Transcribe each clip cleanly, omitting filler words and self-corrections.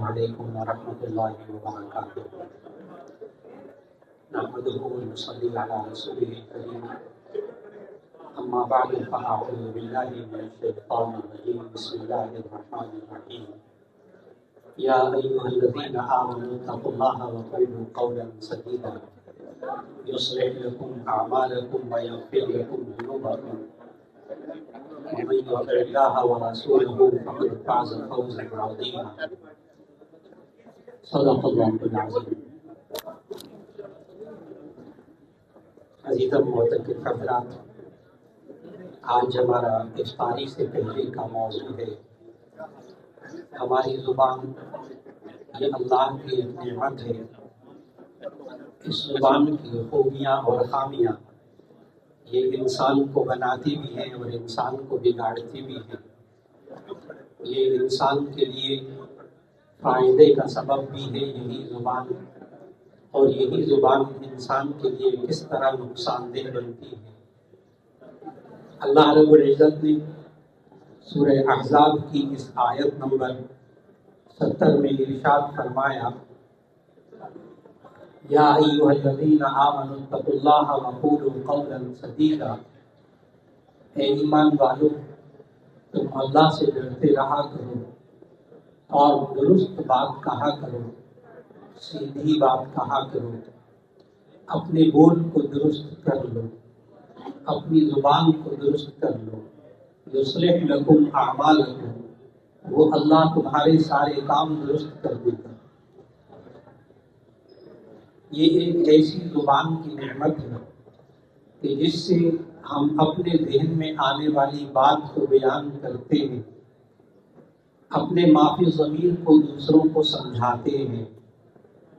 علیکم ورحمۃ اللہ وبرکاتہ۔ نحمده ونصلي على رسوله الكريم، اما بعد فاعوذ باللہ من الشیطان الرجیم، بسم اللہ الرحمن الرحیم۔ یا ایھا الذین آمنوا اتقوا اللہ وقولوا قولا سدیدا یصلح لکم اعمالکم ویغفر لکم ذنوبکم ومن يطع الله ورسوله فقد فاز فوزا عظيما۔ صدق اللہ العظیم۔ عزیزم معتکف حضرات، آج ہمارا افطاری سے پہلے کا موضوع ہے ہماری زبان یہ اللہ کی ایک نعمت ہے۔ اس زبان کی خوبیاں اور خامیاں یہ انسان کو بناتی بھی ہیں اور انسان کو بگاڑتی بھی ہیں۔ یہ انسان کے لیے فائدے کا سبب بھی ہے یہی زبان، اور یہی زبان انسان کے لیے کس طرح نقصان دہ بنتی ہے۔ اللہ رب العزت نے سورہ احزاب کی اس آیت نمبر 70 میں ارشاد فرمایا، یا ایھا الذین آمنوا اتقوا اللہ وقولوا قولا سدیدا، اے ایمان والو تم اللہ سے ڈرتے رہا کرو اور درست بات کہا کرو، سیدھی بات کہا کرو، اپنے بول کو درست کر لو، اپنی زبان کو درست کر لو۔ یصلح لکم اعمالکم، وہ اللہ تمہارے سارے کام درست کر دے گا۔ یہ ایک ایسی زبان کی نعمت ہے کہ جس سے ہم اپنے ذہن میں آنے والی بات کو بیان کرتے ہیں، اپنے معافی ضمیر کو دوسروں کو سمجھاتے ہیں،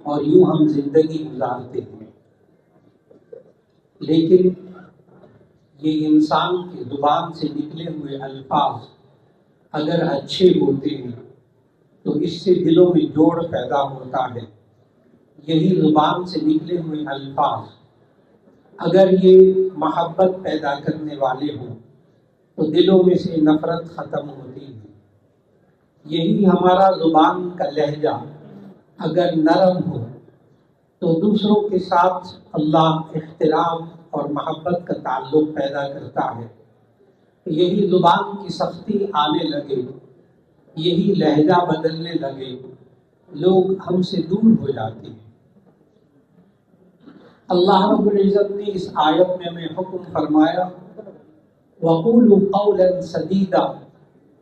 اور یوں ہم زندگی گزارتے ہیں۔ لیکن یہ انسان کی زبان سے نکلے ہوئے الفاظ اگر اچھے ہوتے ہیں تو اس سے دلوں میں جوڑ پیدا ہوتا ہے۔ یہی زبان سے نکلے ہوئے الفاظ اگر یہ محبت پیدا کرنے والے ہوں تو دلوں میں سے نفرت ختم ہوتی ہے۔ یہی ہمارا زبان کا لہجہ اگر نرم ہو تو دوسروں کے ساتھ اللہ احترام اور محبت کا تعلق پیدا کرتا ہے۔ یہی زبان کی سختی آنے لگے، یہی لہجہ بدلنے لگے، لوگ ہم سے دور ہو جاتے ہیں۔ اللہ رب العزت نے اس آیت میں ہمیں حکم فرمایا، وَقُولُوا قَوْلًا سَدِيدًا،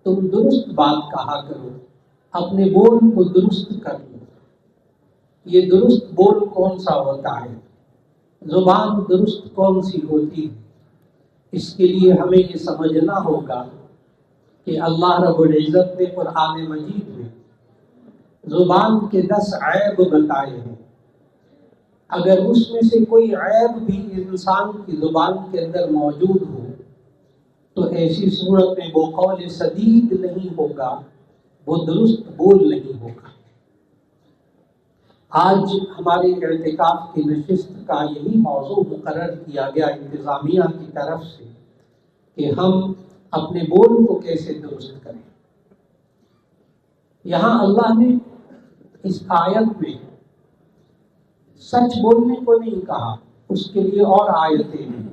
تم درست بات کہا کرو، اپنے بول کو درست کر لو۔ یہ درست بول کون سا ہوتا ہے؟ زبان درست کون سی ہوتی ہے؟ اس کے لیے ہمیں یہ سمجھنا ہوگا کہ اللہ رب العزت نے قرآن مجید میں زبان کے 10 عیب بتائے ہیں۔ اگر اس میں سے کوئی عیب بھی انسان کی زبان کے اندر موجود ہو تو ایسی صورت میں وہ قول سدید نہیں ہوگا، وہ درست بول نہیں ہوگا۔ آج ہمارے اعتکاف کی نشست کا یہی موضوع مقرر کیا گیا انتظامیہ کی طرف سے کہ ہم اپنے بول کو کیسے درست کریں۔ یہاں اللہ نے اس آیت میں سچ بولنے کو نہیں کہا، اس کے لیے اور آیتیں ہیں۔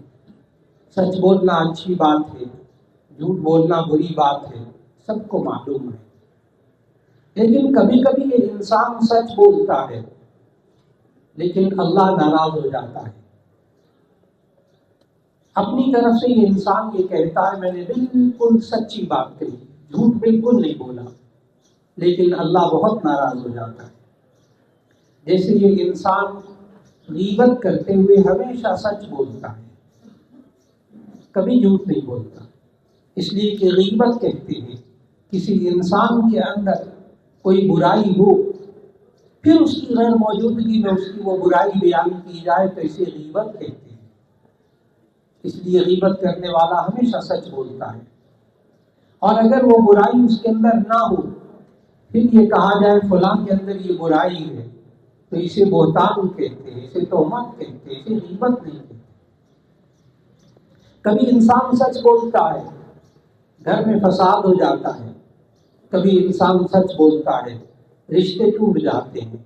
سچ بولنا اچھی بات ہے، جھوٹ بولنا بری بات ہے، سب کو معلوم ہے۔ لیکن کبھی کبھی یہ انسان سچ بولتا ہے لیکن اللہ ناراض ہو جاتا ہے۔ اپنی طرف سے یہ انسان یہ کہتا ہے میں نے بالکل سچی بات کہی، جھوٹ بالکل نہیں بولا، لیکن اللہ بہت ناراض ہو جاتا ہے۔ جیسے یہ انسان غیبت کرتے ہوئے ہمیشہ سچ بولتا ہے، کبھی جھوٹ نہیں بولتا، اس لیے کہ غیبت کہتے ہیں کسی انسان کے اندر کوئی برائی ہو پھر اس کی غیر موجودگی میں اس کی وہ برائی بیان کی جائے تو اسے غیبت کہتے ہیں۔ اس لیے غیبت کرنے والا ہمیشہ سچ بولتا ہے، اور اگر وہ برائی اس کے اندر نہ ہو پھر یہ کہا جائے فلاں کے اندر یہ برائی ہے تو اسے بہتان کہتے ہیں، اسے تہمت کہتے ہیں، اسے غیبت نہیں کہتے۔ کبھی انسان سچ بولتا ہے، گھر میں فساد ہو جاتا ہے، کبھی انسان سچ بولتا ہے، رشتے ٹوٹ جاتے ہیں.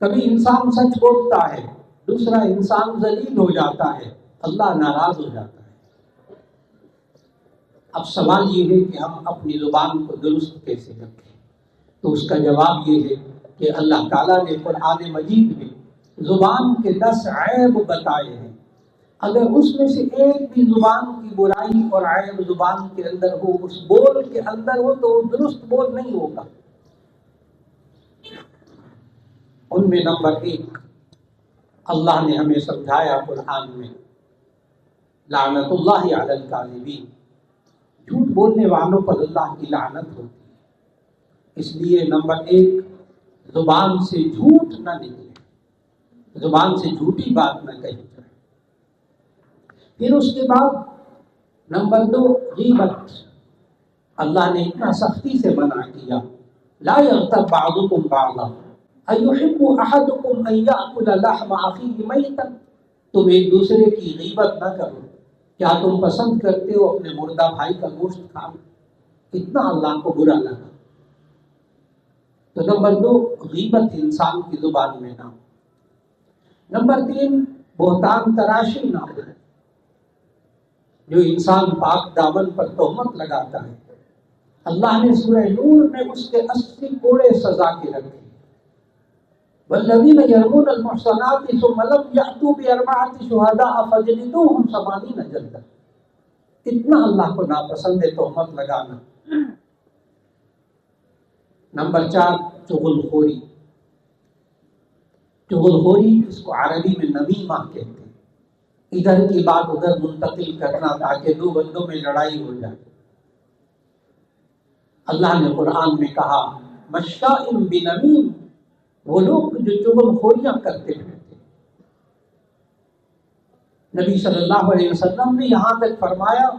کبھی انسان سچ بولتا ہے، دوسرا انسان ذلیل ہو جاتا ہے، اللہ ناراض ہو جاتا ہے. اب سوال یہ ہے کہ ہم اپنی زبان کو درست کیسے رکھیں؟ تو اس کا جواب یہ ہے کہ اللہ تعالیٰ نے قرآن مجید میں زبان کے 10 عیب بتائے ہیں. اگر اس میں سے ایک بھی زبان کی برائی اور عیب زبان کے اندر ہو، اس بول کے اندر ہو، تو وہ درست بول نہیں ہوگا. ان میں نمبر 1 اللہ نے ہمیں سمجھایا قرآن میں، لعنت اللہ علی الکاذبین، جھوٹ بولنے والوں پر اللہ کی لعنت ہوتی ہے. اس لیے نمبر 1 زبان سے جھوٹ نہ نکلے، زبان سے جھوٹی بات نہ کہی جائے. پھر اس کے بعد نمبر 2 غیبت. اللہ نے اتنا سختی سے منع کیا، لا یغتب بعضکم بعضا ایحب احدکم ان یاکل لحم اخیہ میتا. تم ایک دوسرے کی غیبت نہ کرو. کیا تم پسند کرتے ہو اپنے مردہ بھائی کا گوشت کھانا؟ اتنا اللہ کو برا لگا. تو نمبر 2 غیبت انسان کی زبان میں نہ ہو. نمبر 3 بہتان تراشی نہ ہو. جو انسان پاک دامن پر تہمت لگاتا ہے، اللہ نے سورہ نور میں اس کے 80 کوڑے سزا کے رکھے. والذین یرمون المحصنات ثم لم یأتوا بأربعة شہداء فاجلدوهم 80 جلدہ. اتنا اللہ کو ناپسند ہے تہمت لگانا. نمبر 4 چغل خوری. چغل خوری اس کو عربی میں نمیمہ کہتے ہیں، ادھر کی بات ادھر منتقل کرنا تاکہ 2 بندوں میں لڑائی ہو جائے. اللہ نے قرآن میں کہا مشاء بنمیم، وہ لوگ جو چغل خوریاں کرتے ہیں. نبی صلی اللہ علیہ وسلم نے یہاں تک فرمایا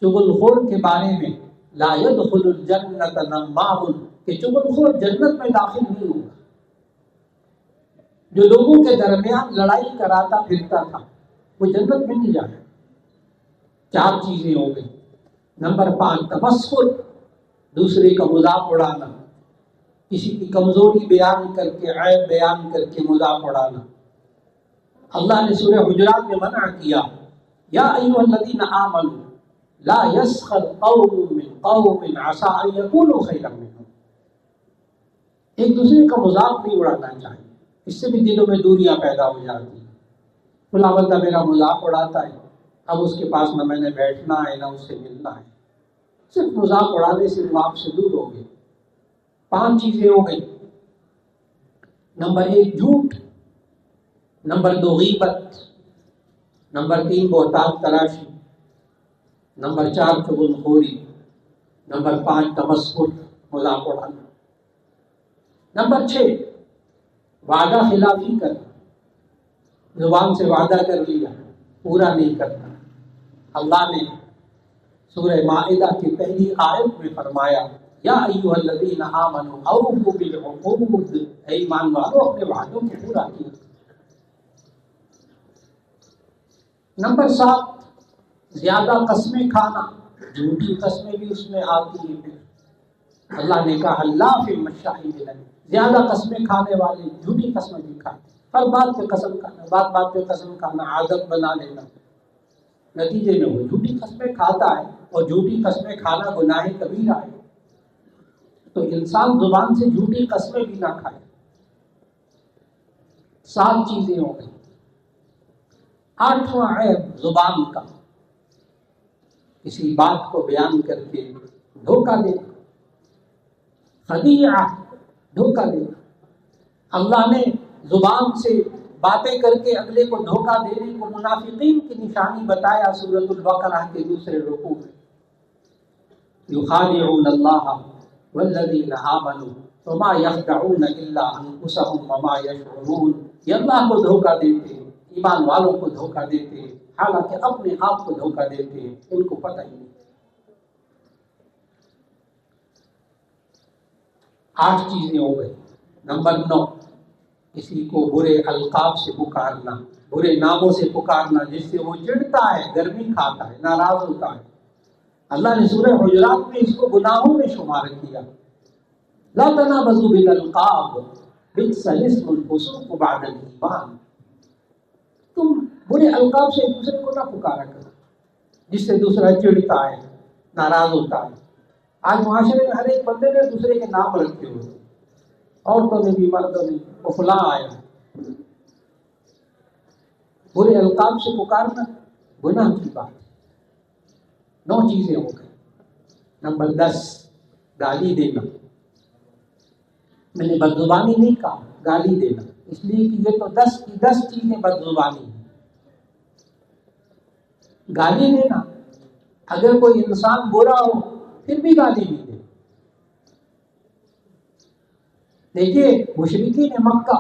چغل خور کے بارے میں، لا يدخل الجنت نمام، کہ چغل خور جنت میں داخل نہیں ہوگا. جو لوگوں کے درمیان لڑائی کراتا پھرتا تھا وہ جنت میں نہیں جانا. 4 چیزیں ہو گئی. نمبر 5 تمسخر، دوسرے کا مذاق اڑانا، کسی کی کمزوری بیان کر کے، عیب بیان کر کے مذاق اڑانا. اللہ نے سورہ حجرات میں منع کیا، یا ایھا الذین آمنوا لا یسخر قوم من قوم عسى ان یکونوا خیرا منهم. ایک دوسرے کا مذاق نہیں اڑانا چاہیے، اس سے بھی دلوں میں دوریاں پیدا ہو جاتی ہیں. فلاں بندہ میرا مذاق اڑاتا ہے، اب اس کے پاس نہ میں نے بیٹھنا ہے نہ اس سے ملنا ہے. صرف مذاق اڑانے سے وہ آپ سے دور ہو گئے. 5 چیزیں ہو گئی. نمبر 1 جھوٹ، نمبر 2 غیبت، نمبر 3 بہتان تراشی، نمبر 4 چغل خوری، نمبر 5 تمسخر، مذاق اڑانا. نمبر 6 وعدہ خلافی کرنا. زبان سے وعدہ کر لیا پورا نہیں کرتا. اللہ نے سورہ مائدہ کی پہلی آیت میں فرمایا یا ایھا الذین آمنوا اوفوا بالعقود، اے ایمان والو اپنے وعدوں کو پورا کیا. نمبر 7 زیادہ قسمیں کھانا، جھوٹی قسمیں بھی اس میں آتی ہیں. پھر اللہ نے کہا اللہ فی مشاء بنمیم، زیادہ قسمیں کھانے والے جھوٹی قسمیں بھی کھاتے. ہر بات پہ قسم کھانا، بات بات پہ قسم کھانا عادت بنا لینا، نتیجے میں وہ جھوٹی قسمیں کھاتا ہے. اور جھوٹی قسمیں کھانا گناہ کبیرہ ہے. تو انسان زبان سے جھوٹی قسمیں بھی نہ کھائے. 7 چیزیں ہو گئی. 8واں عیب زبان کا، کسی بات کو بیان کر کے دھوکہ دینا، خدیعہ، دھوکہ دینا. اللہ نے زبان سے باتیں کر کے اگلے کو دھوکہ دینے کو منافقین کی نشانی بتایا سورۃ البقرہ کے دوسرے رکوع میں. یخادعون اللہ والذین آمنوا وما یخدعون الا انفسهم وما یشعرون. یہ اللہ کو دھوکہ دیتے ہیں، ایمان والوں کو دھوکہ دیتے ہیں، حالانکہ اپنے آپ کو دھوکہ دیتے ہیں، ان کو پتہ ہی نہیں. 8 چیزیں ہو گئی. نمبر 9 کسی کو برے القاب سے پکارنا، برے ناموں سے پکارنا جس سے وہ چڑھتا ہے، گرمی کھاتا ہے، ناراض ہوتا ہے. اللہ نے سورہ حجرات میں اس کو گناہوں میں شمار کیا. لا تنابزوا بالالقاب بئس الاسم الفسوق بعد الایمان، تم برے القاب سے ایک دوسرے کو نہ پکارا کرو جس سے دوسرا چڑھتا ہے، ناراض ہوتا ہے۔ آج معاشرے میں ہر ایک بندے نے دوسرے کے نام رکھے ہوئے، عورتوں نے بھی مردوں نے، وہ فلاں آیا۔ برے القاب سے پکارنا گناہ کی بات ہے۔ 9 چیزیں ہو گئی۔ نمبر 10، گالی دینا۔ میں نے بدزبانی نہیں کہا، گالی دینا، اس لیے کہ یہ تو 10 کی 10 چیزیں بدزبانی ہیں۔ گالی دینا، اگر کوئی انسان برا ہو پھر بھی گالی نہیں دے۔ دیکھیے مشرکین مکہ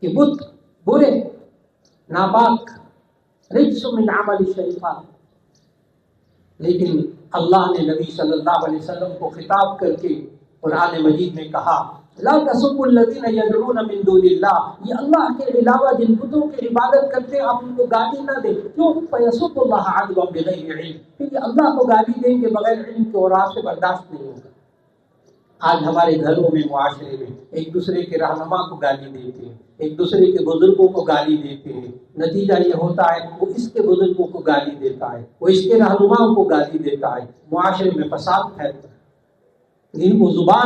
کہ بت برے، ناپاک، رجس من عمل الشیطان، لیکن اللہ نے نبی صلی اللہ علیہ وسلم کو خطاب کر کے قرآن مجید میں کہا لا تسبوا الذین یدعون من دون اللہ، یہ اللہ کے علاوہ جن بتوں کی عبادت کرتے ہیں آپ ان کو گالی نہ دیں، کیوں؟ فیسبوا اللہ عدوا بغیر علم، کیونکہ اللہ کو گالی دیں گے بغیر علم کے اور آپ سے برداشت نہیں ہوگا۔ آج ہمارے گھروں میں، معاشرے میں ایک دوسرے کے رہنما کو گالی دیتے ہیں، ایک دوسرے کے بزرگوں کو گالی دیتے ہیں، نتیجہ یہ ہوتا ہے وہ اس کے بزرگوں کو گالی دیتا ہے، وہ اس کے رہنماؤں کو گالی دیتا ہے، معاشرے میں فساد پھیلتا ہے۔ وہ زبان